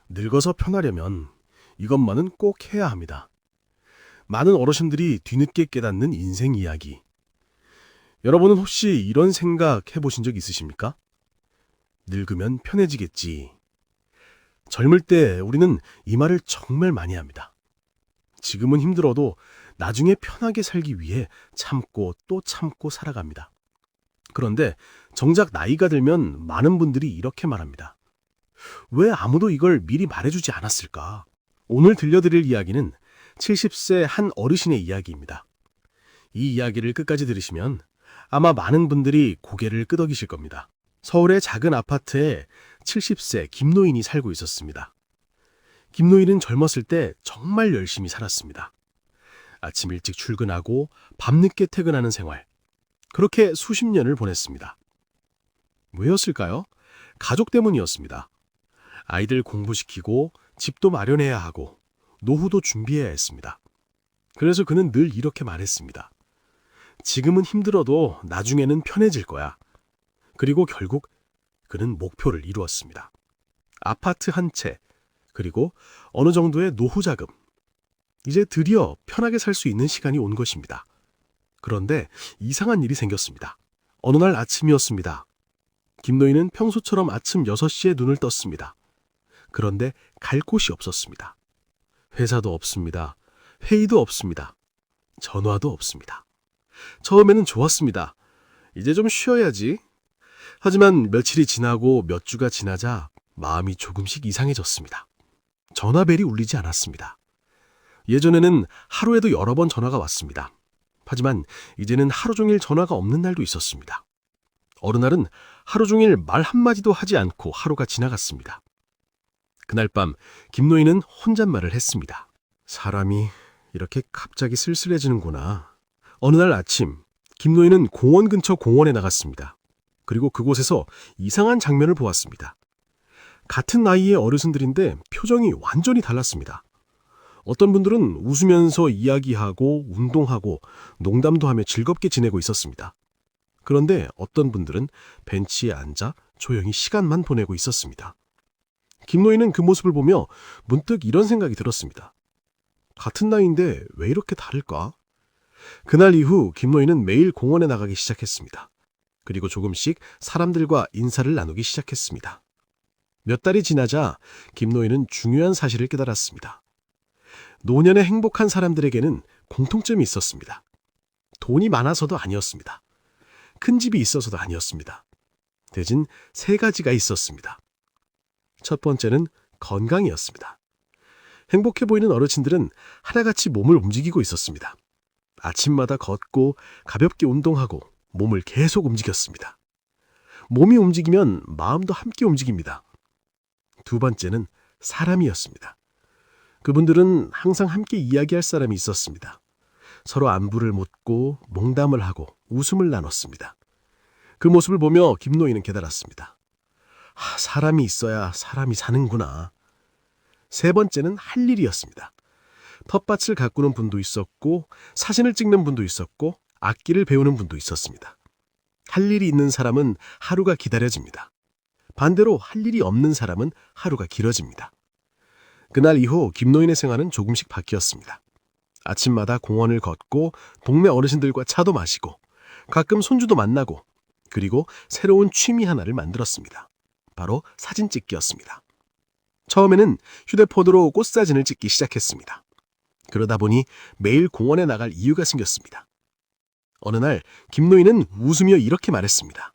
늙어서 편하려면 이것만은 꼭 해야 합니다. 많은 어르신들이 뒤늦게 깨닫는 인생 이야기. 여러분은 혹시 이런 생각 해보신 적 있으십니까? 늙으면 편해지겠지. 젊을 때 우리는 이 말을 정말 많이 합니다. 지금은 힘들어도 나중에 편하게 살기 위해 참고 또 참고 살아갑니다. 그런데 정작 나이가 들면 많은 분들이 이렇게 말합니다. 왜 아무도 이걸 미리 말해주지 않았을까? 오늘 들려드릴 이야기는 70세 한 어르신의 이야기입니다. 이 이야기를 끝까지 들으시면 아마 많은 분들이 고개를 끄덕이실 겁니다. 서울의 작은 아파트에 70세 김노인이 살고 있었습니다. 김노인은 젊었을 때 정말 열심히 살았습니다. 아침 일찍 출근하고 밤늦게 퇴근하는 생활. 그렇게 수십 년을 보냈습니다. 왜였을까요? 가족 때문이었습니다. 아이들 공부시키고 집도 마련해야 하고 노후도 준비해야 했습니다. 그래서 그는 늘 이렇게 말했습니다. 지금은 힘들어도 나중에는 편해질 거야. 그리고 결국 그는 목표를 이루었습니다. 아파트 한 채, 그리고 어느 정도의 노후 자금. 이제 드디어 편하게 살 수 있는 시간이 온 것입니다. 그런데 이상한 일이 생겼습니다. 어느 날 아침이었습니다. 김노인은 평소처럼 아침 6시에 눈을 떴습니다. 그런데 갈 곳이 없었습니다. 회사도 없습니다. 회의도 없습니다. 전화도 없습니다. 처음에는 좋았습니다. 이제 좀 쉬어야지. 하지만 며칠이 지나고 몇 주가 지나자 마음이 조금씩 이상해졌습니다. 전화벨이 울리지 않았습니다. 예전에는 하루에도 여러 번 전화가 왔습니다. 하지만 이제는 하루 종일 전화가 없는 날도 있었습니다. 어느 날은 하루 종일 말 한마디도 하지 않고 하루가 지나갔습니다. 그날 밤 김노인은 혼잣말을 했습니다. 사람이 이렇게 갑자기 쓸쓸해지는구나. 어느 날 아침 김노인은 공원 근처 공원에 나갔습니다. 그리고 그곳에서 이상한 장면을 보았습니다. 같은 나이의 어르신들인데 표정이 완전히 달랐습니다. 어떤 분들은 웃으면서 이야기하고 운동하고 농담도 하며 즐겁게 지내고 있었습니다. 그런데 어떤 분들은 벤치에 앉아 조용히 시간만 보내고 있었습니다. 김노인은 그 모습을 보며 문득 이런 생각이 들었습니다. 같은 나이인데 왜 이렇게 다를까? 그날 이후 김노인은 매일 공원에 나가기 시작했습니다. 그리고 조금씩 사람들과 인사를 나누기 시작했습니다. 몇 달이 지나자 김노인은 중요한 사실을 깨달았습니다. 노년에 행복한 사람들에게는 공통점이 있었습니다. 돈이 많아서도 아니었습니다. 큰 집이 있어서도 아니었습니다. 대신 3가지가 있었습니다. 첫 번째는 건강이었습니다. 행복해 보이는 어르신들은 하나같이 몸을 움직이고 있었습니다. 아침마다 걷고 가볍게 운동하고 몸을 계속 움직였습니다. 몸이 움직이면 마음도 함께 움직입니다. 두 번째는 사람이었습니다. 그분들은 항상 함께 이야기할 사람이 있었습니다. 서로 안부를 묻고 농담을 하고 웃음을 나눴습니다. 그 모습을 보며 김노인은 깨달았습니다. 사람이 있어야 사람이 사는구나. 세 번째는 할 일이었습니다. 텃밭을 가꾸는 분도 있었고 사진을 찍는 분도 있었고 악기를 배우는 분도 있었습니다. 할 일이 있는 사람은 하루가 기다려집니다. 반대로 할 일이 없는 사람은 하루가 길어집니다. 그날 이후 김노인의 생활은 조금씩 바뀌었습니다. 아침마다 공원을 걷고 동네 어르신들과 차도 마시고 가끔 손주도 만나고 그리고 새로운 취미 하나를 만들었습니다. 바로 사진 찍기였습니다. 처음에는 휴대폰으로 꽃사진을 찍기 시작했습니다. 그러다 보니 매일 공원에 나갈 이유가 생겼습니다. 어느 날 김노인은 웃으며 이렇게 말했습니다.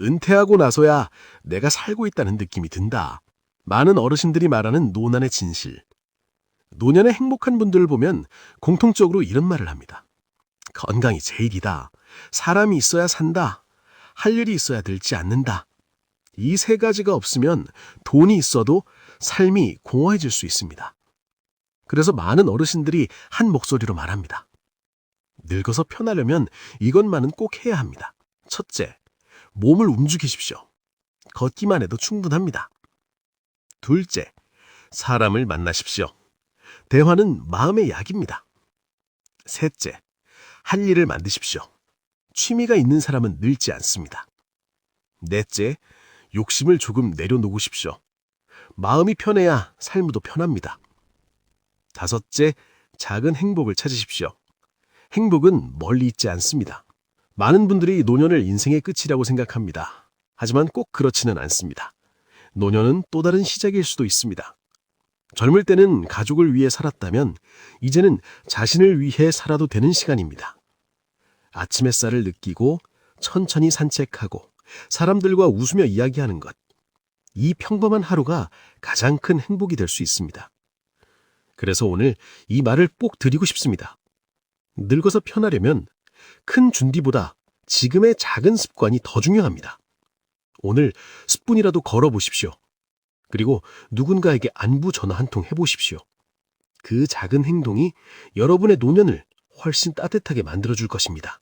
은퇴하고 나서야 내가 살고 있다는 느낌이 든다. 많은 어르신들이 말하는 노년의 진실. 노년에 행복한 분들을 보면 공통적으로 이런 말을 합니다. 건강이 제일이다. 사람이 있어야 산다. 할 일이 있어야 늙지 않는다. 이 3가지가 없으면 돈이 있어도 삶이 공허해질 수 있습니다. 그래서 많은 어르신들이 한 목소리로 말합니다. 늙어서 편하려면 이것만은 꼭 해야 합니다. 첫째, 몸을 움직이십시오. 걷기만 해도 충분합니다. 둘째, 사람을 만나십시오. 대화는 마음의 약입니다. 셋째, 할 일을 만드십시오. 취미가 있는 사람은 늙지 않습니다. 넷째, 욕심을 조금 내려놓으십시오. 마음이 편해야 삶도 편합니다. 다섯째, 작은 행복을 찾으십시오. 행복은 멀리 있지 않습니다. 많은 분들이 노년을 인생의 끝이라고 생각합니다. 하지만 꼭 그렇지는 않습니다. 노년은 또 다른 시작일 수도 있습니다. 젊을 때는 가족을 위해 살았다면 이제는 자신을 위해 살아도 되는 시간입니다. 아침 햇살을 느끼고 천천히 산책하고 사람들과 웃으며 이야기하는 것. 이 평범한 하루가 가장 큰 행복이 될 수 있습니다. 그래서 오늘 이 말을 꼭 드리고 싶습니다. 늙어서 편하려면 큰 준비보다 지금의 작은 습관이 더 중요합니다. 오늘 10분이라도 걸어보십시오. 그리고 누군가에게 안부 전화 한 통 해보십시오. 그 작은 행동이 여러분의 노년을 훨씬 따뜻하게 만들어줄 것입니다.